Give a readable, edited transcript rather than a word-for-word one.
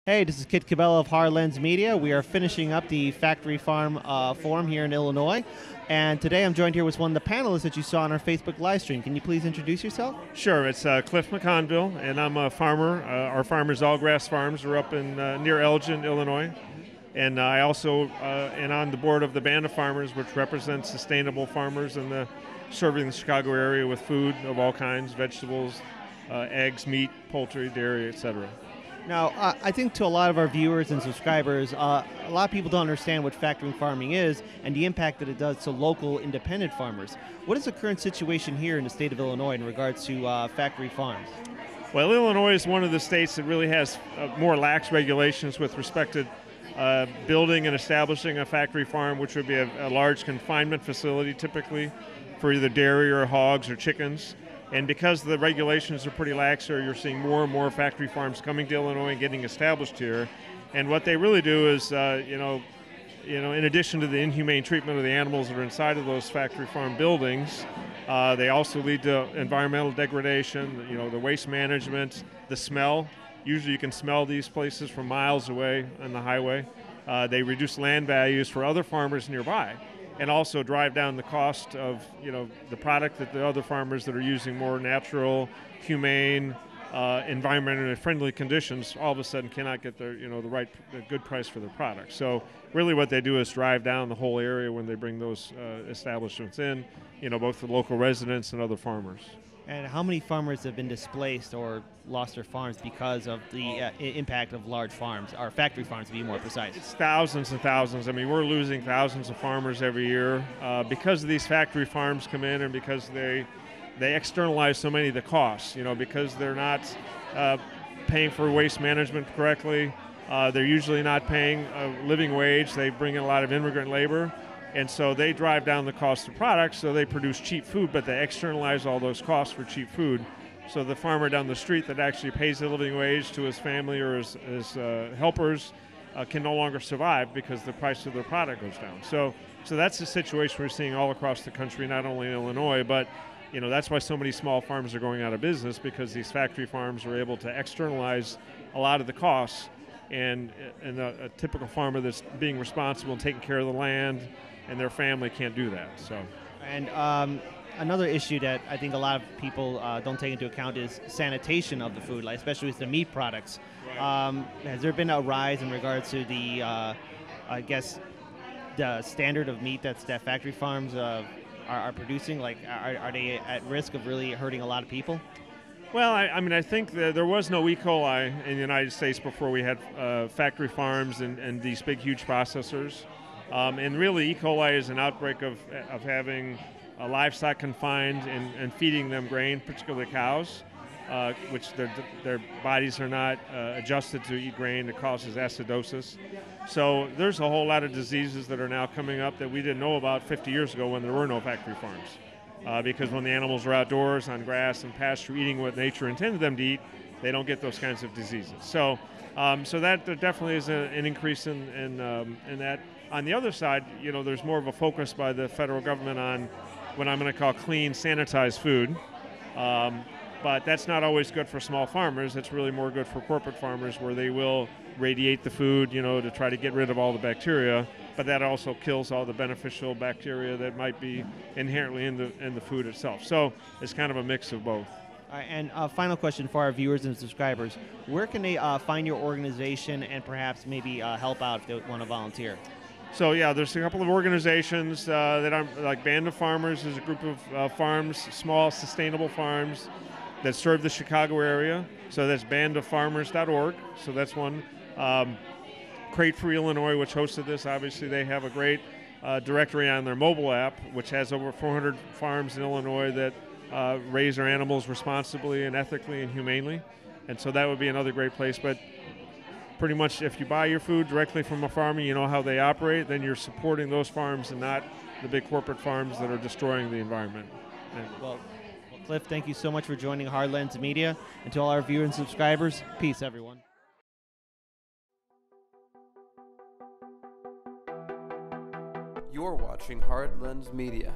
Hey, this is Kit Cabello of Hardlens Media. We are finishing up the Factory Farm Forum here in Illinois. And today I'm joined here with one of the panelists that you saw on our Facebook live stream. Can you please introduce yourself? Sure, it's Cliff McConville, and I'm a farmer. Our farm is All Grass Farms. We're up in near Elgin, Illinois. And I also am on the board of the Band of Farmers, which represents sustainable farmers and serving the Chicago area with food of all kinds, vegetables, eggs, meat, poultry, dairy, etc. Now, I think to a lot of our viewers and subscribers, a lot of people don't understand what factory farming is and the impact that it does to local independent farmers. What is the current situation here in the state of Illinois in regards to factory farms? Well, Illinois is one of the states that really has more lax regulations with respect to building and establishing a factory farm, which would be a large confinement facility typically for either dairy or hogs or chickens. And because the regulations are pretty lax here, you're seeing more and more factory farms coming to Illinois and getting established here. And what they really do is, in addition to the inhumane treatment of the animals that are inside of those factory farm buildings, they also lead to environmental degradation, the waste management, the smell. Usually you can smell these places from miles away on the highway. They reduce land values for other farmers nearby, and also drive down the cost of the product that the other farmers that are using more natural, humane, environmentally friendly conditions all of a sudden cannot get the good price for their product. So really what they do is drive down the whole area when they bring those establishments in, both the local residents and other farmers. And how many farmers have been displaced or lost their farms because of the impact of large farms, or factory farms to be more precise? It's thousands and thousands. I mean, we're losing thousands of farmers every year because these factory farms come in and because they externalize so many of the costs, because they're not paying for waste management correctly. They're usually not paying a living wage. They bring in a lot of immigrant labor. And so they drive down the cost of products, so they produce cheap food, but they externalize all those costs for cheap food. So the farmer down the street that actually pays a living wage to his family or his helpers can no longer survive because the price of their product goes down. So that's the situation we're seeing all across the country, not only in Illinois, but that's why so many small farms are going out of business, because these factory farms are able to externalize a lot of the costs, and a typical farmer that's being responsible and taking care of the land and their family can't do that. So, and another issue that I think a lot of people don't take into account is sanitation of the food, like especially with the meat products. Right. Has there been a rise in regards to the, the standard of meat that factory farms are producing? Like, are they at risk of really hurting a lot of people? Well, I think that there was no E. coli in the United States before we had factory farms and these big, huge processors. And really, E. coli is an outbreak of having livestock confined and feeding them grain, particularly cows, which their bodies are not adjusted to eat grain. It causes acidosis. So there's a whole lot of diseases that are now coming up that we didn't know about 50 years ago when there were no factory farms. Because when the animals are outdoors on grass and pasture eating what nature intended them to eat, they don't get those kinds of diseases. So that there definitely is an increase in that. On the other side, there's more of a focus by the federal government on what I'm going to call clean, sanitized food. But that's not always good for small farmers. It's really more good for corporate farmers, where they will radiate the food, to try to get rid of all the bacteria. But that also kills all the beneficial bacteria that might be inherently in the food itself. So it's kind of a mix of both. All right, and final question for our viewers and subscribers: where can they find your organization and perhaps maybe help out if they want to volunteer? So yeah, there's a couple of organizations that are like Band of Farmers is a group of farms, small sustainable farms that serve the Chicago area. So that's bandoffarmers.org. So that's one. Crate Free Illinois, which hosted this, obviously they have a great directory on their mobile app, which has over 400 farms in Illinois that raise their animals responsibly and ethically and humanely. And so that would be another great place. But pretty much if you buy your food directly from a farmer, you know how they operate, then you're supporting those farms and not the big corporate farms that are destroying the environment. Well, Cliff, thank you so much for joining Hardlens Media. And to all our viewers and subscribers, peace, everyone. You're watching Hardlens Media.